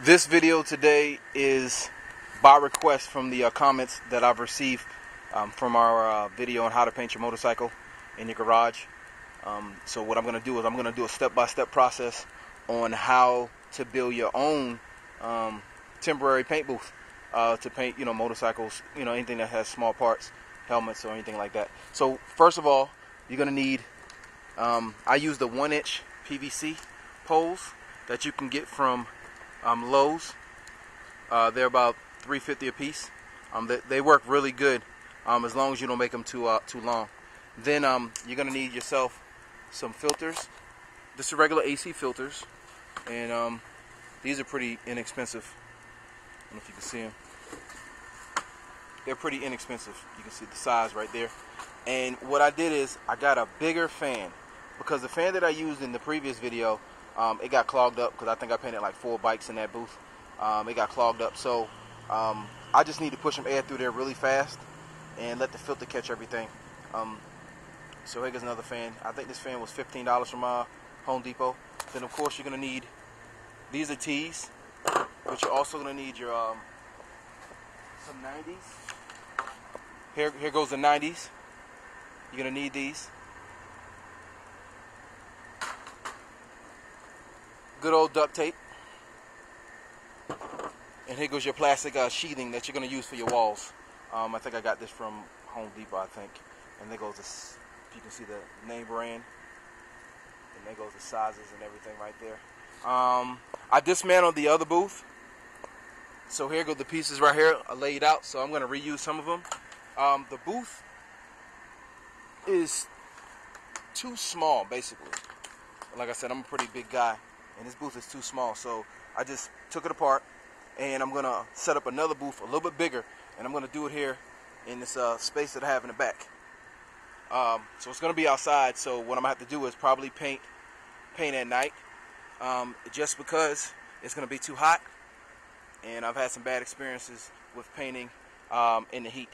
This video today is by request from the comments that I've received from our video on how to paint your motorcycle in your garage. So what I'm going to do is I'm going to do a step-by-step process on how to build your own temporary paint booth to paint, motorcycles, anything that has small parts, helmets or anything like that. So first of all, you're going to need, I use the 1-inch PVC poles that you can get from Lowe's. They're about $3.50 a piece. They work really good as long as you don't make them too long. Then you're going to need yourself some filters. This is regular AC filters, and these are pretty inexpensive. I don't know if you can see them. They're pretty inexpensive. You can see the size right there. And what I did is I got a bigger fan, because the fan that I used in the previous video, it got clogged up because I think I painted like 4 bikes in that booth. It got clogged up, so I just need to push some air through there really fast and let the filter catch everything. So here goes another fan. I think this fan was $15 from Home Depot. Then of course you're going to need, these are T's, but you're also going to need your some 90s. Here goes the 90s. You're going to need these. Good old duct tape. And here goes your plastic sheathing that you're going to use for your walls. I think I got this from Home Depot, I think. And there goes this, if you can see the name brand. And there goes the sizes and everything right there. I dismantled the other booth. So here go the pieces right here. I laid out, so I'm going to reuse some of them. The booth is too small, basically. Like I said, I'm a pretty big guy, and this booth is too small. So I just took it apart, and I'm going to set up another booth a little bit bigger, and I'm going to do it here in this space that I have in the back. So it's going to be outside, so what I'm going to have to do is probably paint at night, just because it's going to be too hot, and I've had some bad experiences with painting in the heat.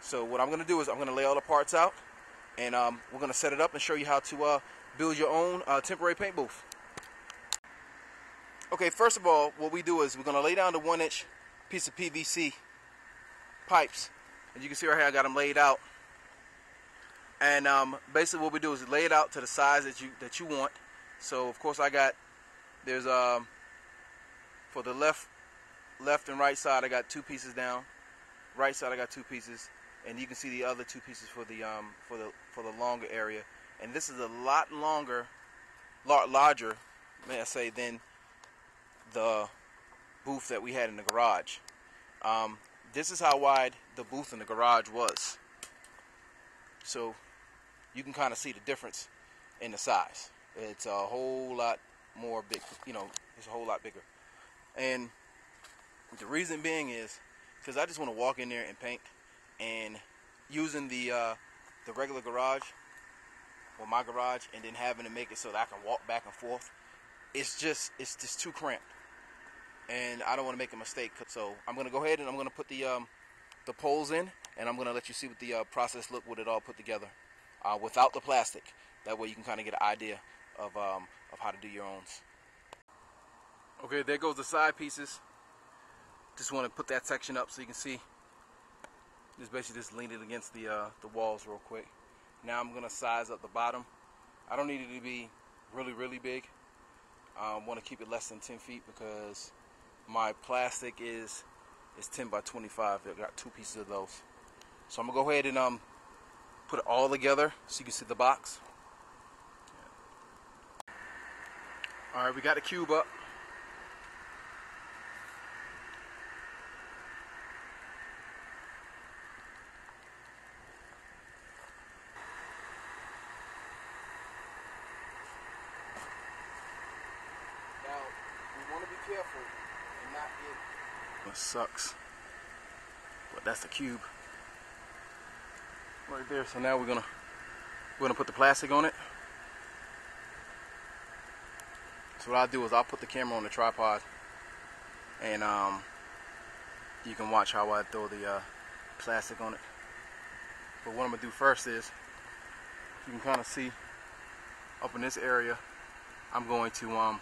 So what I'm going to do is I'm going to lay all the parts out, and we're going to set it up and show you how to build your own temporary paint booth. Okay, first of all, what we do is we're going to lay down the 1-inch piece of PVC pipes. And you can see right here I got them laid out. And basically what we do is lay it out to the size that you want. So of course there's for the left and right side I got 2 pieces down. Right side I got 2 pieces. And you can see the other 2 pieces for the longer area. And this is a lot larger, may I say, than the booth that we had in the garage. This is how wide the booth in the garage was. So you can kind of see the difference in the size. It's a whole lot more big, it's a whole lot bigger. And the reason being is because I just want to walk in there and paint, and using the regular garage, or my garage, and then having to make it so that I can walk back and forth, it's just too cramped, and I don't want to make a mistake. So I'm going to go ahead and I'm going to put the poles in, and I'm going to let you see what the process look with it all put together without the plastic. That way you can kind of get an idea of how to do your own. Okay, there goes the side pieces. Just want to put that section up so you can see. Just basically just lean it against the walls real quick. Now I'm going to size up the bottom. I don't need it to be really big. I want to keep it less than 10 feet because my plastic is 10 by 25. I've got 2 pieces of those. So I'm going to go ahead and put it all together so you can see the box. Alright, we got the cube up. Now, we want to be careful and not get... It sucks. But that's the cube. Right there. So now we're gonna put the plastic on it. So what I'll do is I'll put the camera on the tripod, and you can watch how I throw the plastic on it. But what I'm gonna do first is, you can kind of see up in this area, I'm going to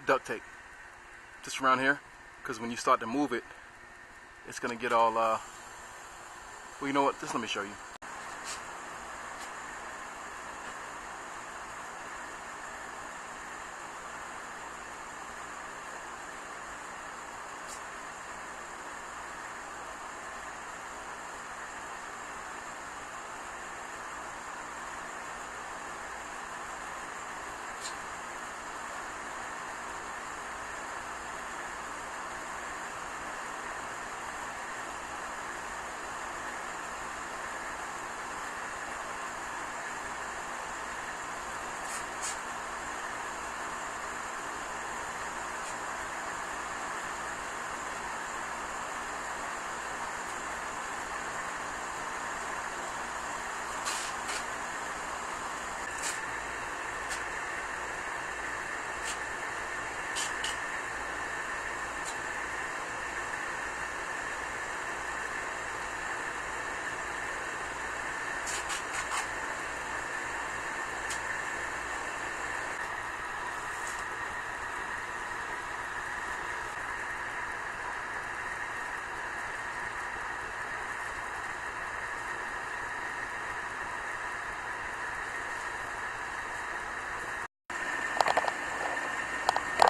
duct tape this around here, because when you start to move it, it's gonna get all well, you know what, just let me show you.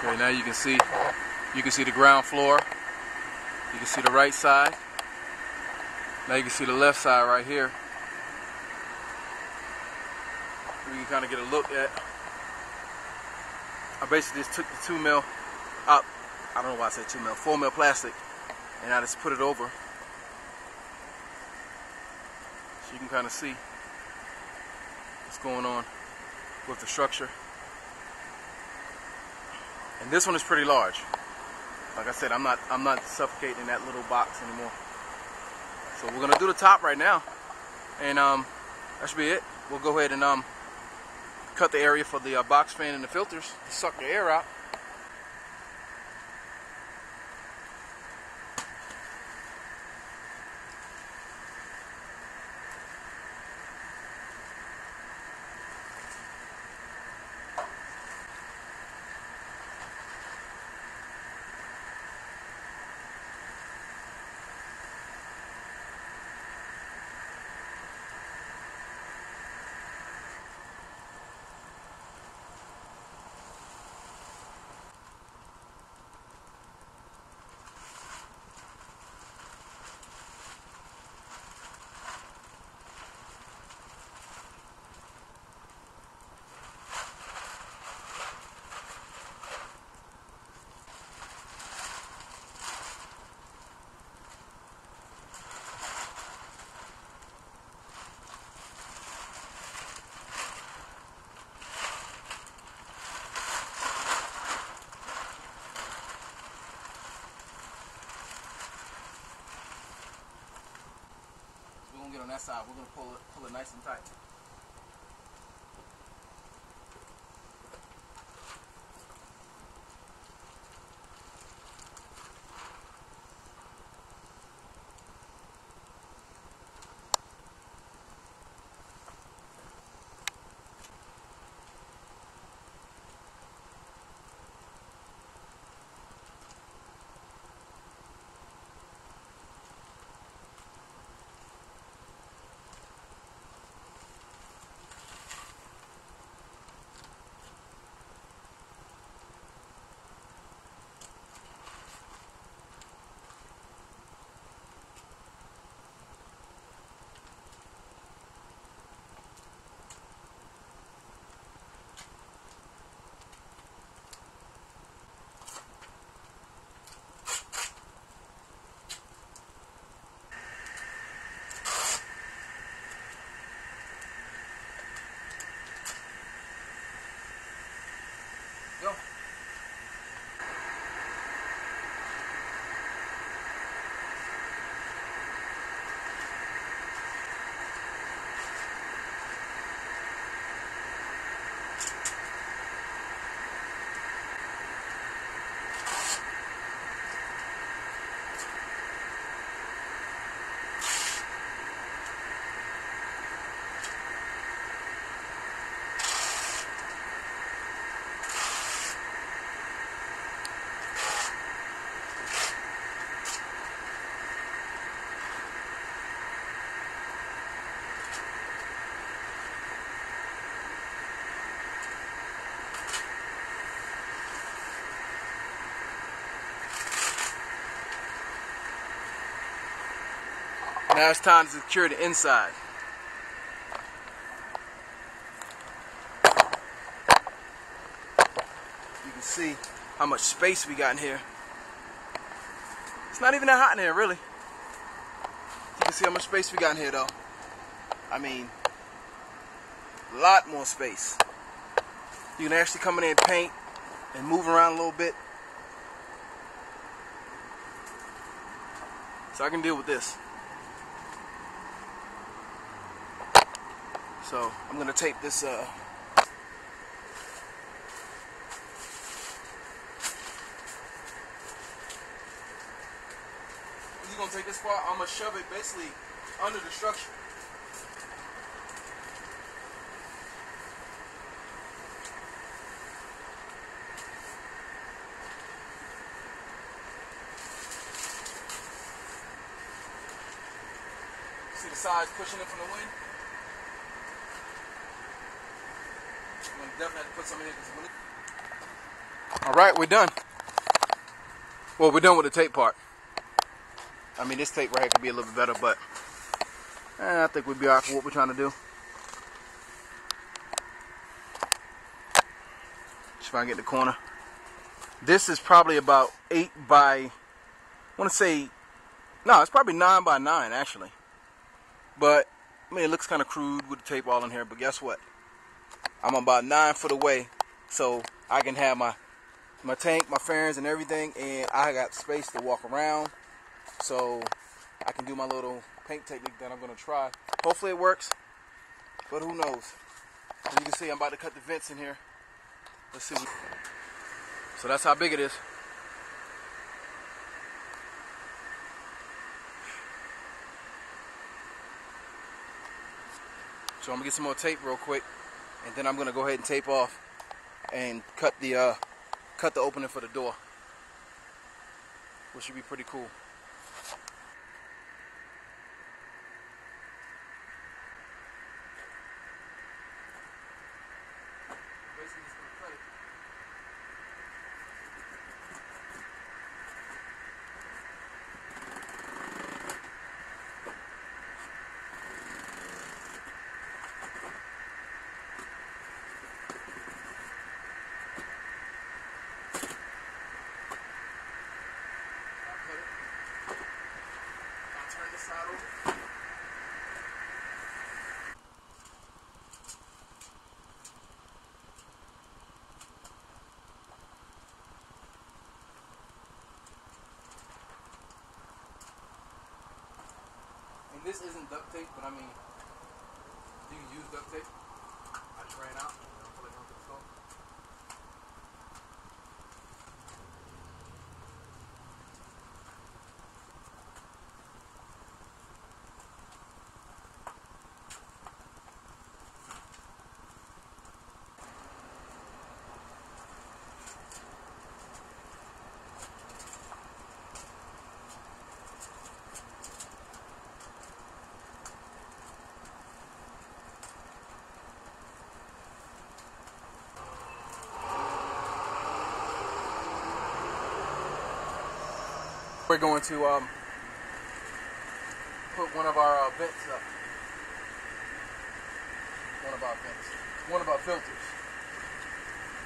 Okay, now you can see the ground floor. You can see the right side. Now you can see the left side right here. We can kind of get a look at. I basically just took the 2 mil out. I don't know why I said 2 mil, 4 mil plastic, and I just put it over. So you can kind of see what's going on with the structure. And this one is pretty large. Like I said, I'm not suffocating in that little box anymore. So we're gonna do the top right now, and that should be it. We'll go ahead and cut the area for the box fan and the filters to suck the air out. Get on that side, we're going to pull it nice and tight. Now it's time to secure the inside. You can see how much space we got in here. It's not even that hot in here, really. You can see how much space we got in here, though. I mean, a lot more space. You can actually come in there and paint and move around a little bit. So I can deal with this. So I'm gonna tape this I'm just gonna take this part, I'm gonna shove it basically under the structure. See the sides pushing it from the wind? I'm gonna definitely have to put some in here. Alright, we're done. Well, we're done with the tape part. I mean, this tape right here could be a little bit better, but I think we'll be alright for what we're trying to do. Just try and get the corner. This is probably about 8 by, I want to say, no, it's probably 9 by 9 actually. But, I mean, it looks kind of crude with the tape all in here, but guess what? I'm about 9 foot away, so I can have my tank, my fairings, and everything, and I got space to walk around, so I can do my little paint technique that I'm going to try. Hopefully it works, but who knows? As you can see, I'm about to cut the vents in here. Let's see. So that's how big it is. So I'm gonna get some more tape real quick, and then I'm gonna go ahead and tape off and cut the opening for the door, which should be pretty cool. Basically just gonna cut it. And this isn't duct tape, but I mean, you can use duct tape. I just ran out. I don't feel like going to the store. We're going to put one of our vents up. One of our vents. One of our filters.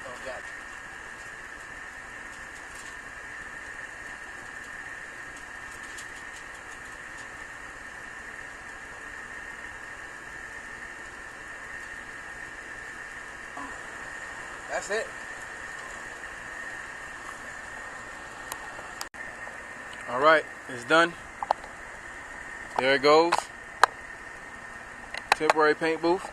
Oh, gotcha. That's it. Alright, it's done. There it goes. Temporary paint booth.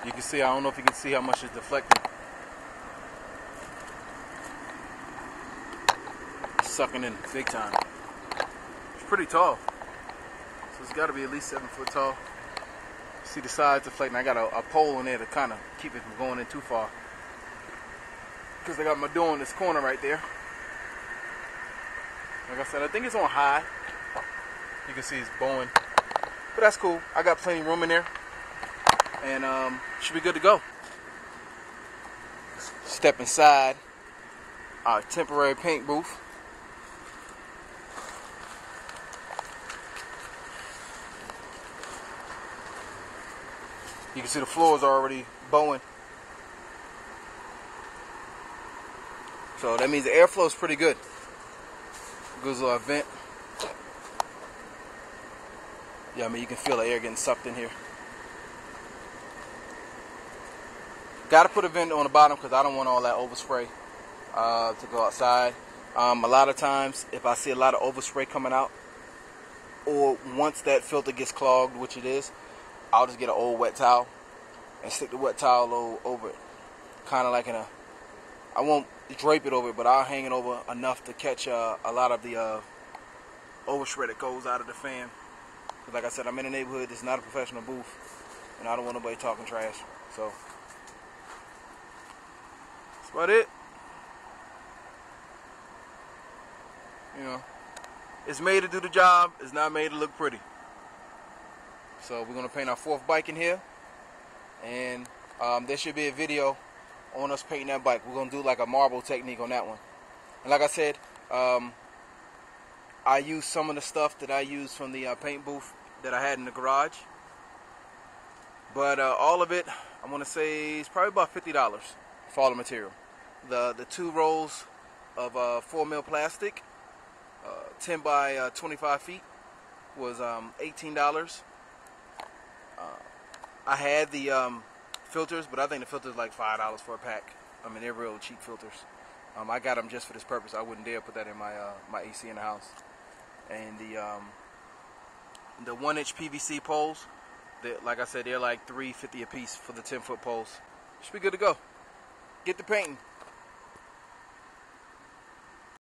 You can see, I don't know if you can see how much it's deflecting. It's sucking in big time. It's pretty tall. So it's got to be at least 7 foot tall. See the sides deflecting. I got a pole in there to kind of keep it from going in too far. Because I got my door in this corner right there. Like I said, I think it's on high. You can see it's bowing. But that's cool. I got plenty of room in there. And should be good to go. Step inside our temporary paint booth. You can see the floors are already bowing. So that means the airflow is pretty good. Goes to our vent. Yeah, I mean, you can feel the air getting sucked in here. Got to put a vent on the bottom because I don't want all that overspray to go outside. A lot of times, if I see a lot of overspray coming out, or once that filter gets clogged, which it is, I'll just get an old wet towel and stick the wet towel over it. Kind of like I won't drape it over it, but I'll hang it over enough to catch a lot of the overspray that goes out of the fan. Because like I said, I'm in a neighborhood, it's not a professional booth, and I don't want nobody talking trash. So, that's about it. You know, it's made to do the job, it's not made to look pretty. So we're going to paint our fourth bike in here, and there should be a video on us painting that bike. We're going to do like a marble technique on that one. And like I said, I used some of the stuff that I used from the paint booth that I had in the garage. But all of it, I'm going to say, is probably about $50 for all the material. The 2 rolls of 4mm plastic, 10 by 25 feet, was $18. I had the filters, but I think the filters like $5 for a pack. I mean, they're real cheap filters. I got them just for this purpose. I wouldn't dare put that in my my AC in the house. And the 1-inch PVC poles, like I said, they're like $3.50 a piece for the 10-foot poles. Should be good to go. Get the painting.